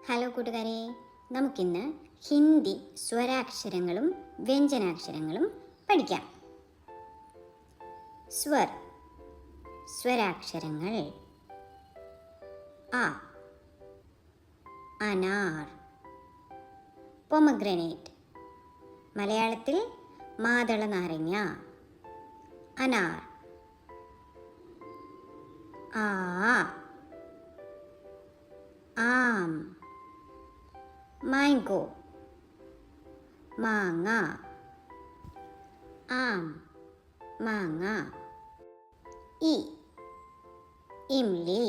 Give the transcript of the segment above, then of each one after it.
Hello കൂട്ടുകാരെ, നമുക്കിന്ന് ഹിന്ദി സ്വരാക്ഷരങ്ങളും വ്യഞ്ജനാക്ഷരങ്ങളും പഠിക്കാം. സ്വരാക്ഷരങ്ങൾ: അ, അനാർ. പൊമഗ്രനേറ്റ്, മലയാളത്തിൽ മാതള നാരങ്ങ, അനാർ. ആ, ആം. മാംഗോ, മാങ്ങ, ആം, മാങ്ങ. ഇംലി.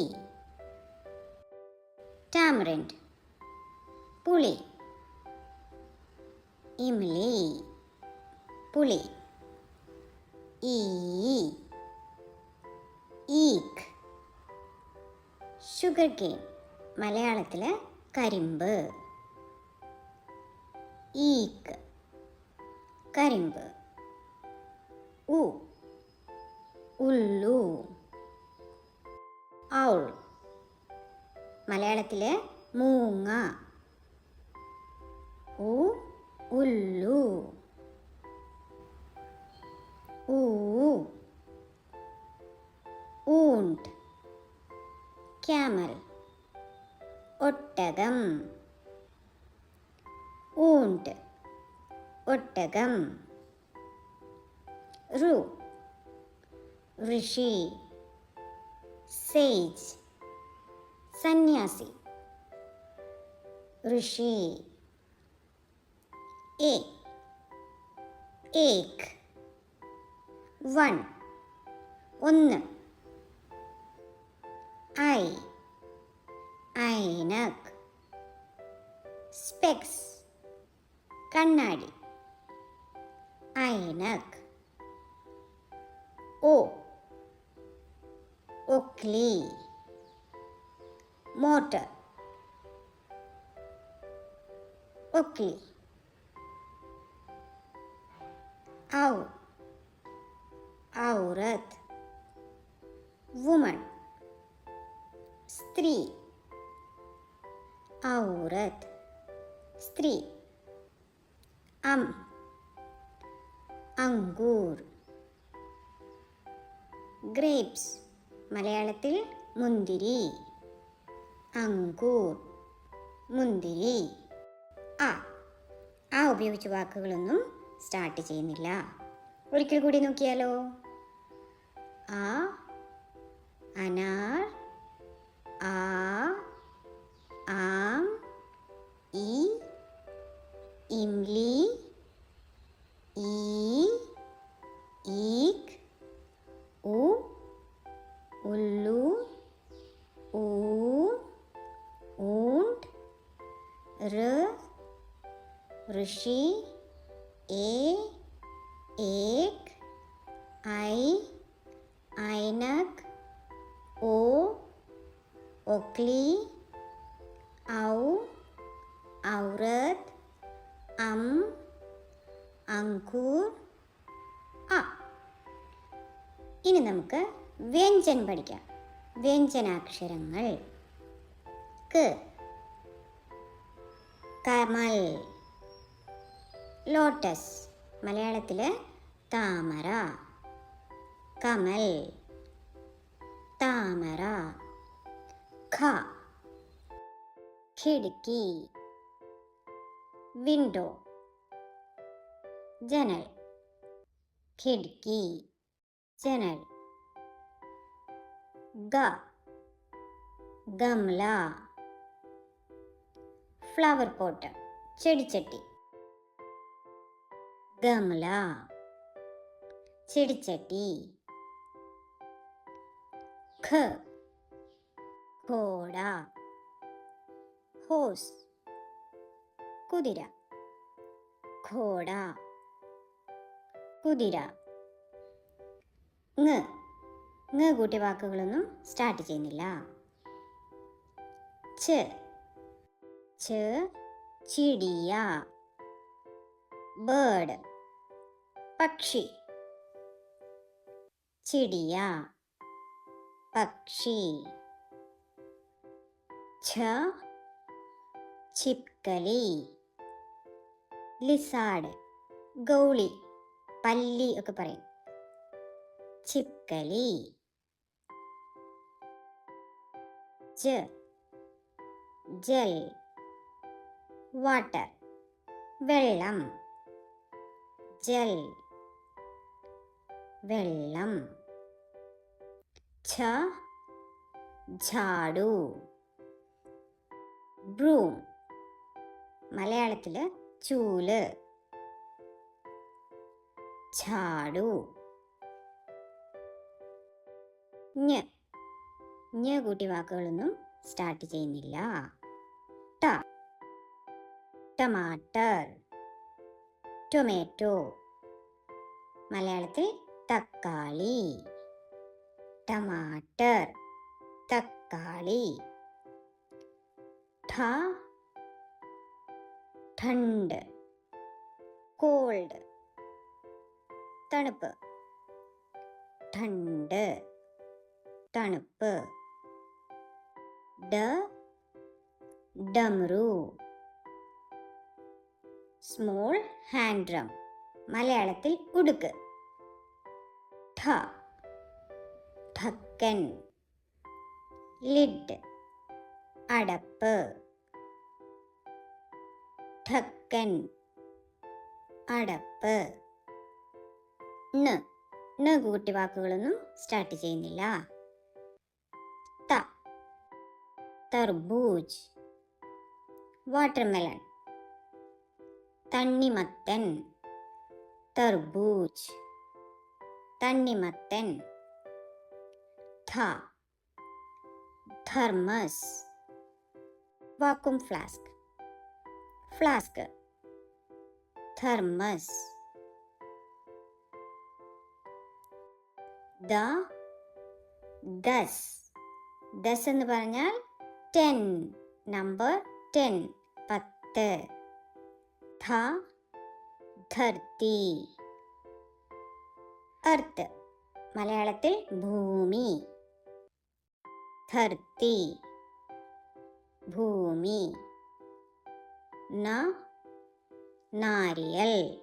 ടാമറിൻഡ്, പുളി. ഇംലി, പുളി. ഈക്ക്, ഷുഗർ കെയിൻ, മലയാളത്തിൽ കരിമ്പ്, ഈക്ക്, കരിമ്പ്. ഉള്ളു, ഔൾ, മലയാളത്തിൽ മൂങ്ങ, ഉള്ളു. ഊണ്ട്, ക്യാമൽ, ഒട്ടകം. ഊണ്ട്, ഒട്ടകം. ഋഷി, സേജ്, സന്യാസി, ഋഷി. ഏക്ക്, ഒന്ന്. ഐനക്, സ്പെക്സ്, കണ്ണാടി, ഐനക്. ഒക്ലി, മോട്ടർ, ഒക്ലി. ഔറത്ത്, വുമൺ, സ്ത്രീ, ഔറത്ത്, സ്ത്രീ. അങ്കൂർ, ഗ്രേപ്സ്, മലയാളത്തിൽ മുന്തിരി, അങ്കൂർ, മുന്തിരി. ആ ഉപയോഗിച്ച വാക്കുകളൊന്നും സ്റ്റാർട്ട് ചെയ്യുന്നില്ല. ഒരിക്കൽ കൂടി നോക്കിയാലോ. ആ, അനാർ, ആ, ആം, ഇംലി, ഈക്ക്, ഉള്ളു, ഊണ്ട്, ഋഷി, ഏക്ക്, ഐനക്, ഒക്ലി, ഔറത്ത്, അങ്കൂർ. ഇനി നമുക്ക് വ്യഞ്ജനം പഠിക്കാം. വ്യഞ്ജനാക്ഷരങ്ങൾ: കമൽ, ലോട്ടസ്, മലയാളത്തിൽ താമര, കമൽ, താമര. ഖിഡ്കി, വിൻഡോ, ജനൽ, ഖിഡ്കി, ജനൽ. ഗംല, ഫ്ലവർ പോട്ട്, ചെടിച്ചട്ടി, ഗംല, ചെടിച്ചട്ടി. ഘോഡ, ഹോസ്, കുതിര, ഘോഡ, കുതിര. കൂട്ടിയ വാക്കുകളൊന്നും സ്റ്റാർട്ട് ചെയ്യുന്നില്ല. ചിടിയ, ബേർഡ്, പക്ഷി, ചിടിയ, പക്ഷി. ചിപ്കലി. ലിസാഡ്, ഗൗളി, പല്ലി ഒക്കെ പറയും. ചിപ്കലി. ജൽ, വാട്ടർ, വെള്ളം. ജൽ, വെള്ളം. ഝാഡു, ബ്രൂം, മലയാളത്തില് ചൂല്. ഝാഡു. ഞ കൂട്ടി വാക്കുകളൊന്നും സ്റ്റാർട്ട് ചെയ്യുന്നില്ല. ടമാറ്റർ, ടൊമാറ്റോ, മലയാളത്തിൽ തക്കാളി. ടമാറ്റർ, തക്കാളി. ठंड, കോൾഡ്, തണുപ്പ്. ठंड, തണുപ്പ്. ഡമറു, സ്മോൾ ഹാൻഡ് ഡ്രം, മലയാളത്തിൽ ഉടുക്ക്. ढक्कन, ലിഡ്, അടപ്പ്. ढक्कन, അടപ്പ്. ന കൂട്ടി വാക്കുകളൊന്നും സ്റ്റാർട്ട് ചെയ്യുന്നില്ല. തർബൂജ്, വാട്ടർമെലൺ, തണ്ണിമത്തൻ. തർബൂജ്, തണ്ണിമത്തൻ. ധർമസ്, വാക്വം ഫ്ലാസ്ക്. ഫ്ലാസ്ക്. ധർമസ്. ദസ് എന്ന് പറഞ്ഞാൽ 10, നമ്പർ 10, 10. ധർത്തി, എർത്ത്, മലയാളത്തിൽ ഭൂമി. ധർത്തി, ഭൂമി. നാരിയൽ,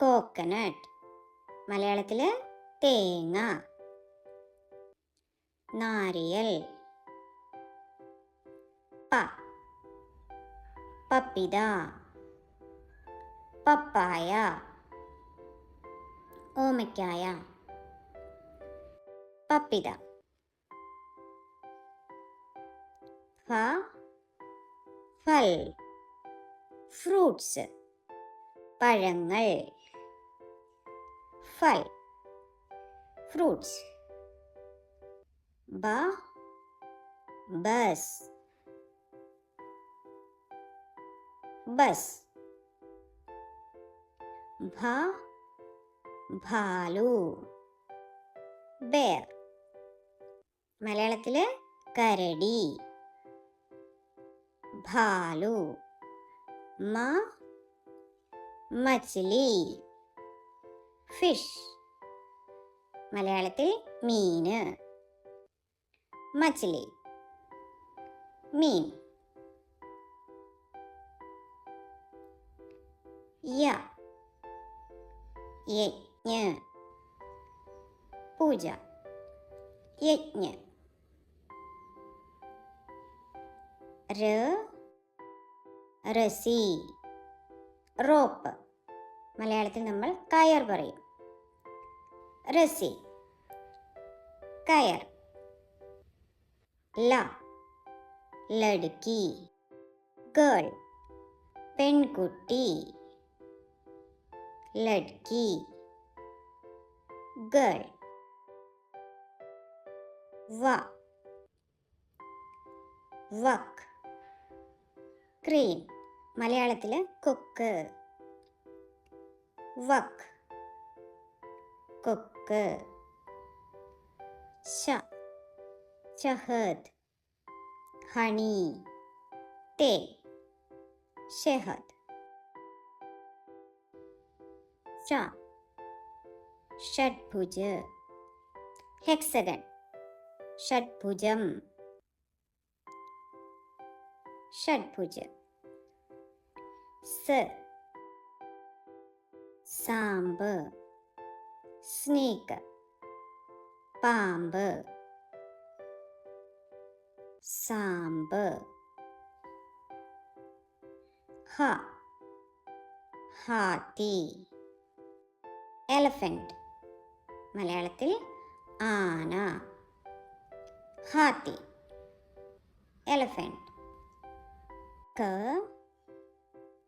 കോക്കനട്ട്, മലയാളത്തില് തേങ്ങ. നാരിയൽ. പപ്പിത, പപ്പായ, ഓമയ്ക്കായ. പപ്പിത. ഫൽ, ഫ്രൂട്ട്സ്, പഴങ്ങൾ. ഫൽ, ഫ്രൂട്ട്സ്. Bus, bus. ഭാലു, ബേർ, മലയാളത്തില് കരടി. ഭാലു. മച്ച്ലി, ഫിഷ്, മലയാളത്തിൽ മീന്. മച്ച്ലി, മീൻ. യജ്ഞ, പൂജ. യജ്ഞ. രസി, റോപ്പ്, മലയാളത്തിൽ നമ്മൾ കയർ പറയും. രസി, കയർ. ലഡ്കി, ഗേൾ, പെൺകുട്ടി. ലഡ്കി, ഗേൾ. വക്ക്, ക്രീം, മലയാളത്തില് കൊക്ക്. വക്ക്, കൊക്ക്. ശഹദ്, ഹണി, തേൻ. ഷഹദ്. ഷഡ്ഭുജ്, ഹെക്സഗൺ, ഷഡ്ഭുജം. षड्भुज. स സാമ്പ് സ്നേക്ക് പാമ്പ്. സാമ്പ്. ഹ ഹാത്തി എലഫന്റ് മലയാളത്തിൽ ആന. ഹാത്തി എലഫന്റ്. ക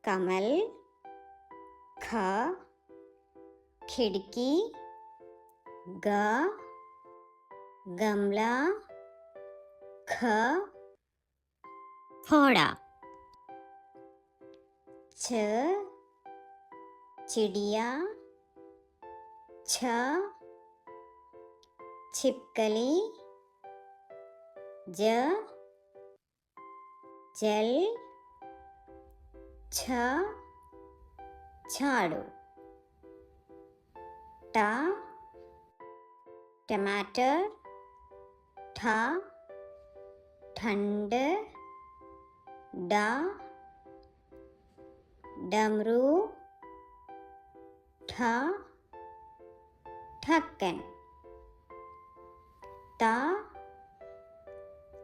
കമൽ. ഖ खिड़की. ग गमला. ख घोड़ा. छ चिड़िया. छ छिपकली. ज जल. छ झाड़ू. टा टमाटर. ठा ठंड. डा डमरू. ठा ढक्कन. ता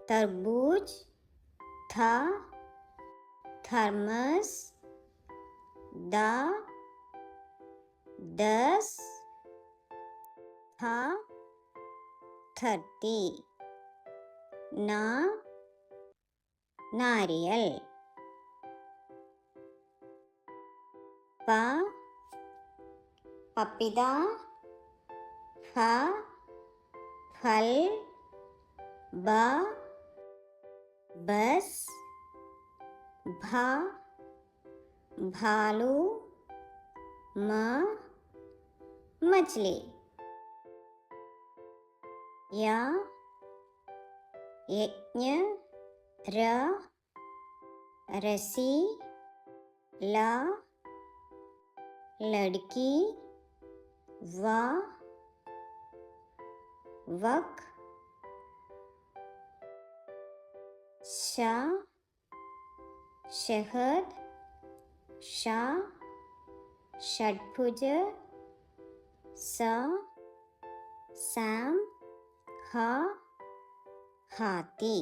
तरबूज. था थर्मस. दा 10. था 30. ना नारियल. प पपीता. फ फल. ब बस. भ भालू. म मछली. या यज्ञ. र रसी. ला लड़की. वा वक. शा शहद. शा षड्भुज. सा सैम. हा हाथी.